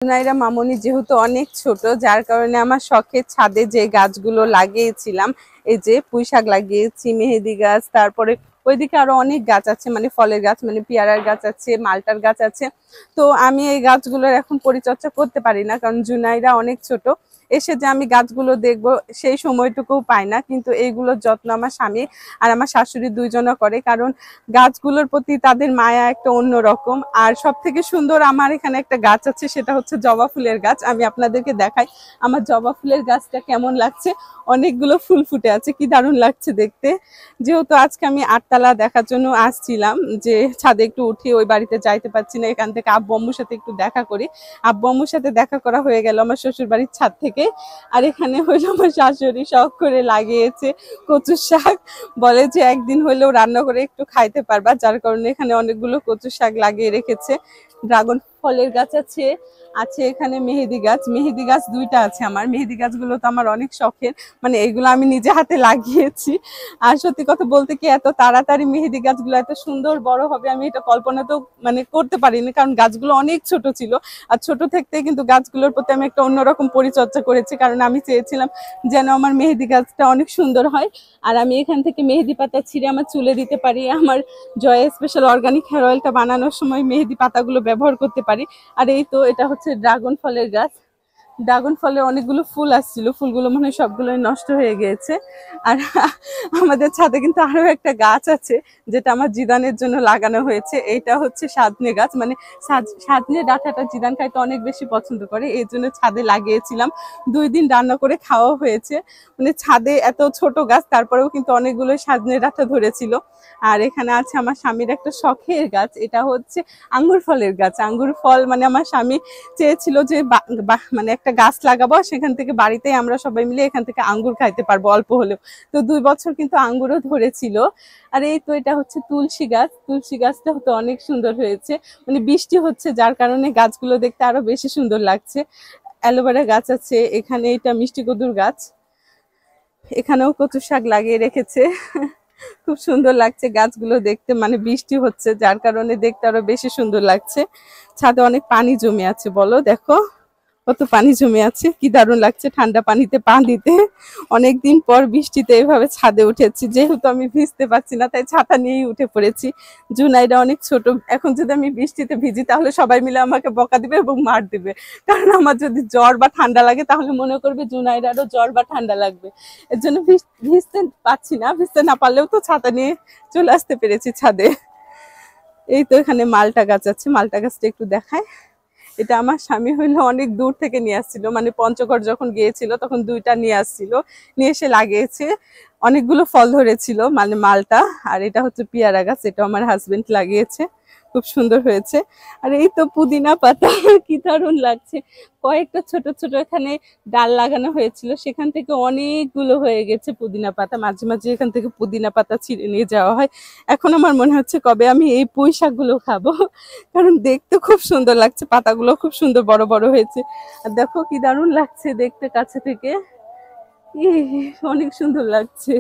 নাইরা মামনি যেহেতু অনেক ছোট, যার কারণে আমার শখের ছাদে যে গাছগুলো লাগিয়েছিলাম, এই যে পুঁই শাক লাগিয়েছি, মেহেদি গাছ, তারপরে ওইদিকে আরো অনেক গাছ আছে, মানে ফলের গাছ, মানে পেয়ারার গাছ আছে, মালটার গাছ আছে। তো আমি এই গাছগুলোর এখন পরিচর্যা করতে পারি না, কারণ জুনাইরা অনেক ছোট। এসে যে আমি গাছগুলো দেখবো সেই সময়টুকুও পাই না, কিন্তু এইগুলোর যত্ন আমার স্বামী আর আমার শাশুড়ি দুইজনও করে, কারণ গাছগুলোর প্রতি তাদের মায়া একটা অন্যরকম। আর সব থেকে সুন্দর আমার এখানে একটা গাছ আছে, সেটা হচ্ছে জবা ফুলের গাছ। আমি আপনাদেরকে দেখাই আমার জবা ফুলের গাছটা কেমন লাগছে। অনেকগুলো ফুল ফুটে আছে, কি দারুণ লাগছে দেখতে। যেহেতু আজকে আমি 8তলা দেখার জন্য আসছিলাম, যে ছাদে একটু উঠি, ওই বাড়িতে যাইতে পারছি না, এখান থেকে আব্বু আম্মুর সাথে একটু দেখা করি। আব্বু আম্মুর সাথে দেখা করা হয়ে গেল আমার শ্বশুর বাড়ির ছাদ থেকে। আর এখানে হইলো আমার শাশুড়ি শখ করে লাগিয়েছে কচু শাক, বলে যে একদিন হইলেও রান্না করে একটু খাইতে পারবা, যার কারণে এখানে অনেকগুলো কচু শাক লাগিয়ে রেখেছে। ড্রাগন ফলের গাছ আছে, আছে এখানে মেহেদি গাছ। মেহেদি গাছ দুইটা আছে আমার। মেহেদি গাছগুলো তো আমার অনেক শখের, মানে এগুলো আমি নিজে হাতে লাগিয়েছি। আর সত্যি কথা বলতে কি, এত তাড়াতাড়ি মেহেদি গাছগুলো এত সুন্দর বড় হবে আমি এটা কল্পনা তো মানে করতে পারিনি, কারণ গাছগুলো অনেক ছোট ছিল। আর ছোট থাকতে কিন্তু গাছগুলোর প্রতি আমি একটা অন্যরকম পরিচর্যা করেছি, কারণ আমি চেয়েছিলাম যেন আমার মেহেদি গাছটা অনেক সুন্দর হয়। আর আমি এখান থেকে মেহেদি পাতা ছিঁড়ে আমার চুলে দিতে পারি, আমার জয় স্পেশাল অর্গানিক হেয়ার অয়েলটা বানানোর সময় মেহেদি পাতাগুলো ব্যবহার করতে পারি। আর এই তো এটা হচ্ছে ড্রাগন ফলের গাছ। ড্রাগন ফলের অনেকগুলো ফুল আসছিল, ফুলগুলো মনে হয় সবগুলোই নষ্ট হয়ে গিয়েছে। আর আমাদের ছাদে কিন্তু আরো একটা গাছ আছে, যেটা আমার জিদানের জন্য লাগানো হয়েছে। এটা হচ্ছে সাজনে গাছ, মানে সাজনে ডাঁটাটা জিদান খাইতে অনেক বেশি পছন্দ করে, এই জন্য ছাদে লাগিয়েছিলাম। 2 দিন রান্না করে খাওয়া হয়েছে। মানে ছাদে এত ছোট গাছ, তারপরেও কিন্তু অনেকগুলো সাজনে ডাঁটা ধরেছিল। আর এখানে আছে আমার স্বামীর একটা শখের গাছ, এটা হচ্ছে আঙ্গুর ফলের গাছ। আঙ্গুর ফল মানে আমার স্বামী চেয়েছিল যে মানে একটা গাছ লাগাবো, সেখান থেকে বাড়িতেই আমরা সবাই মিলে এখান থেকে আঙ্গুর খাইতে পারবো অল্প হলেও। তো 2 বছর কিন্তু আঙ্গুরও ধরেছিল। আর এই তো এটা হচ্ছে তুলসী গাছ। তুলসী গাছটা হতে অনেক সুন্দর হয়েছে, মানে বৃষ্টি হচ্ছে যার কারণে গাছগুলো দেখতে আরো বেশি সুন্দর লাগছে। অ্যালোভেরা গাছ আছে এখানে, এটা মিষ্টি কদুর গাছ। এখানেও কচু শাক লাগিয়ে রেখেছে। খুব সুন্দর লাগছে গাছগুলো দেখতে, মানে বৃষ্টি হচ্ছে যার কারণে দেখতে আরো বেশি সুন্দর লাগছে। ছাদে অনেক পানি জমে আছে, বলো দেখো কত পানি জমে আছে, কি দারুণ লাগছে ঠান্ডা পানিতে পা দিতে। অনেকদিন পর বৃষ্টিতে এভাবে ছাদে উঠেছি, যেহেতু আমি ভিজতে পারছি না তাই ছাতা নিয়েই উঠে পড়েছি। জুনাইরা অনেক ছোট, এখন যদি আমি বৃষ্টিতে ভিজি তাহলে সবাই মিলে আমাকে বকা দিবে এবং মার দিবে, কারণ আমার যদি জ্বর বা ঠান্ডা লাগে তাহলে মনে করবে জুনাইরারও জ্বর বা ঠান্ডা লাগবে। এর জন্য ভিজতে পারছি না, ভিজতে না পারলেও তো ছাতা নিয়ে চলে আসতে পেরেছি ছাদে। এই তো এখানে মালটা গাছ আছে, মালটা গাছটা একটু দেখায়। এটা আমার স্বামী হইলো অনেক দূর থেকে নিয়ে আসছিল, মানে পঞ্চগড় যখন গিয়েছিল তখন 2টা নিয়ে আসছিল, নিয়ে এসে লাগিয়েছে। অনেকগুলো ফল ধরেছিল, মানে মালটা। আর এটা হচ্ছে পেয়ারা গাছ, এটা আমার হাজবেন্ড লাগিয়েছে, খুব সুন্দর হয়েছে। আর এই তো পুদিনা পাতা, কি দারুণ লাগছে। কয়েকটা ছোট ছোট এখানে ডাল লাগানো হয়েছিল, সেখান থেকে অনেকগুলো হয়ে গেছে পুদিনা পাতা। মাঝে মাঝে এখান থেকে পুদিনা পাতা ছিঁড়ে নিয়ে যাওয়া হয়। এখন আমার মনে হচ্ছে কবে আমি এই পুঁই শাকগুলো খাবো, কারণ দেখতে খুব সুন্দর লাগছে, পাতাগুলো খুব সুন্দর বড় বড় হয়েছে। আর দেখো কি দারুণ লাগছে দেখতে কাছে থেকে, অনেক সুন্দর লাগছে।